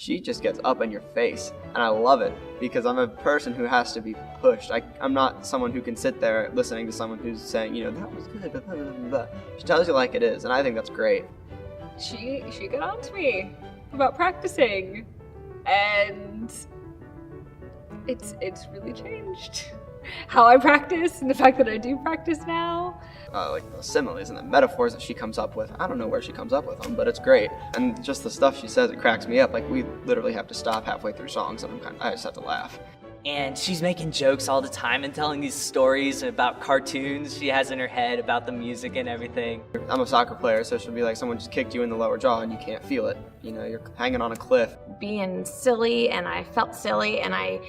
she just gets up in your face, and I love it because I'm a person who has to be pushed. I'm not someone who can sit there listening to someone who's saying, you know, that was good, blah, blah, blah, blah. She tells you like it is, and I think that's great. She got on to me about practicing, and it's really changed how I practice and the fact that I do practice now. Like the similes and the metaphors that she comes up with. I don't know where she comes up with them, but it's great. And just the stuff she says, it cracks me up. Like, we literally have to stop halfway through songs, and I just have to laugh. And she's making jokes all the time and telling these stories about cartoons she has in her head about the music and everything. I'm a soccer player, so she'll be like, someone just kicked you in the lower jaw and you can't feel it. You know, you're hanging on a cliff. Being silly, and I felt silly, and I,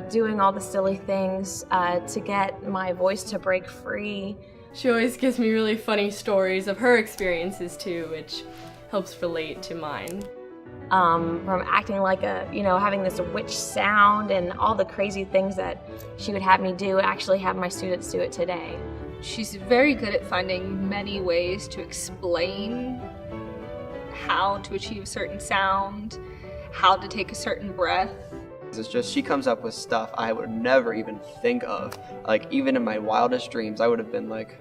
doing all the silly things to get my voice to break free. She always gives me really funny stories of her experiences too, which helps relate to mine. From acting like having this witch sound and all the crazy things that she would have me do, actually have my students do it today. She's very good at finding many ways to explain how to achieve a certain sound, how to take a certain breath. It's just, she comes up with stuff I would never even think of. Like, even in my wildest dreams, I would have been like,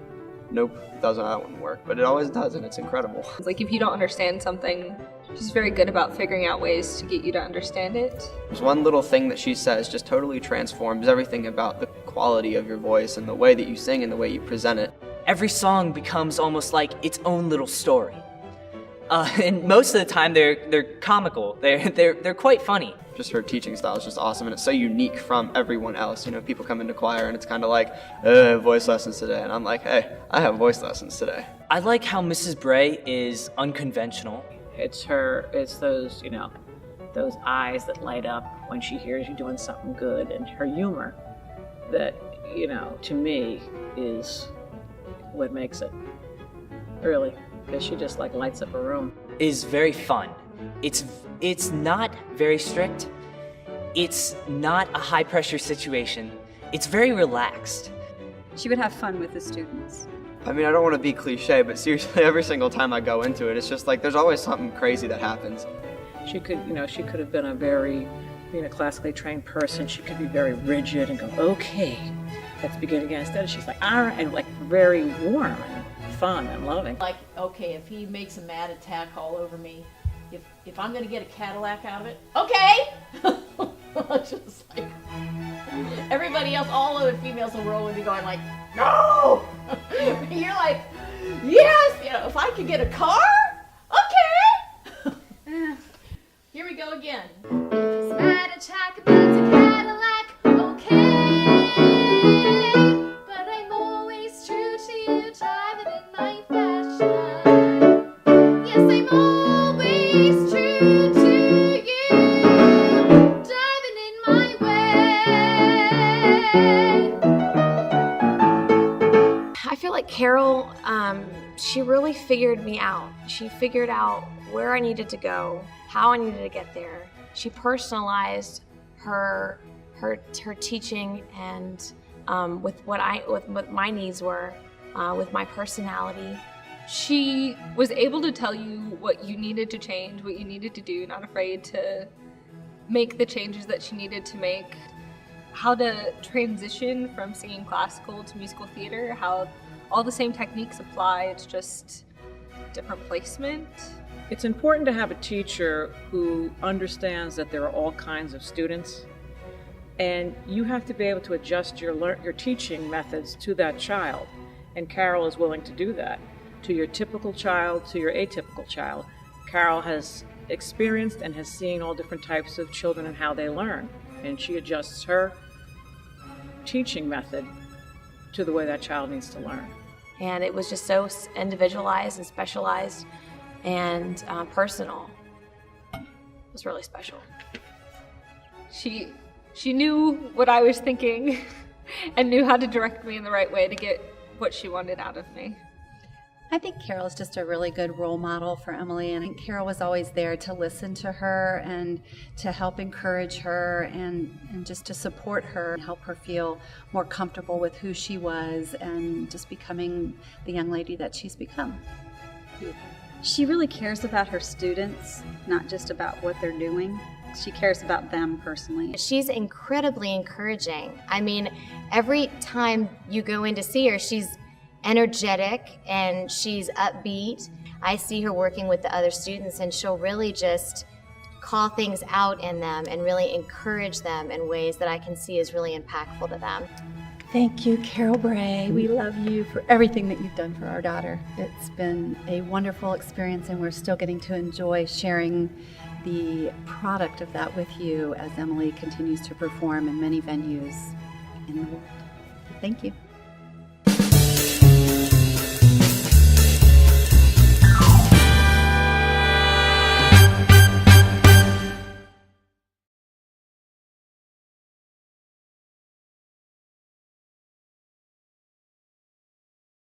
nope, that wouldn't work. But it always does, and it's incredible. It's like, if you don't understand something, she's very good about figuring out ways to get you to understand it. There's one little thing that she says just totally transforms everything about the quality of your voice and the way that you sing and the way you present it. Every song becomes almost like its own little story. And most of the time they're comical. They're quite funny. Just her teaching style is just awesome, and it's so unique from everyone else. You know, people come into choir and it's kind of like, voice lessons today, and I'm like, hey, I have voice lessons today. I like how Mrs. Bray is unconventional. It's those, those eyes that light up when she hears you doing something good, and her humor that, to me is what makes it, really, because she just like lights up a room. Is very fun. It's not very strict. It's not a high pressure situation. It's very relaxed. She would have fun with the students. I mean, I don't want to be cliche, but seriously, every single time I go into it, it's just like, there's always something crazy that happens. She could have been being a classically trained person, she could be very rigid and go, okay, let's begin again. Instead, she's like, all right, and like very warm and fun and loving. Like, okay, if he makes a mad attack all over me, if I'm gonna get a Cadillac out of it, okay! Just like, everybody else, all other females will roll and be going like, no! You're like, yes! If I could get a car, okay! Here we go again. Mad attack about a Cadillac, okay! But I'm always true to you, driving in my fashion. Yes, I'm always true to you, driving in my way. I feel like Carol, she really figured me out. She figured out where I needed to go, how I needed to get there. She personalized her teaching and with what my needs were, with my personality. She was able to tell you what you needed to change, what you needed to do, not afraid to make the changes that she needed to make, how to transition from singing classical to musical theater, how all the same techniques apply, it's just different placement. It's important to have a teacher who understands that there are all kinds of students, and you have to be able to adjust your teaching methods to that child. And Carol is willing to do that, to your typical child, to your atypical child. Carol has experienced and has seen all different types of children and how they learn, and she adjusts her teaching method to the way that child needs to learn. And it was just so individualized and specialized and personal. It was really special. She knew what I was thinking and knew how to direct me in the right way to get what she wanted out of me. I think Carol is just a really good role model for Emily, and Carol was always there to listen to her and to help encourage her and just to support her and help her feel more comfortable with who she was and just becoming the young lady that she's become. She really cares about her students, not just about what they're doing. She cares about them personally. She's incredibly encouraging. I mean, every time you go in to see her, she's energetic and she's upbeat. I see her working with the other students, and she'll really just call things out in them and really encourage them in ways that I can see is really impactful to them. Thank you, Carol Bray. We love you for everything that you've done for our daughter. It's been a wonderful experience, and we're still getting to enjoy sharing the product of that with you as Emily continues to perform in many venues in the world. Thank you.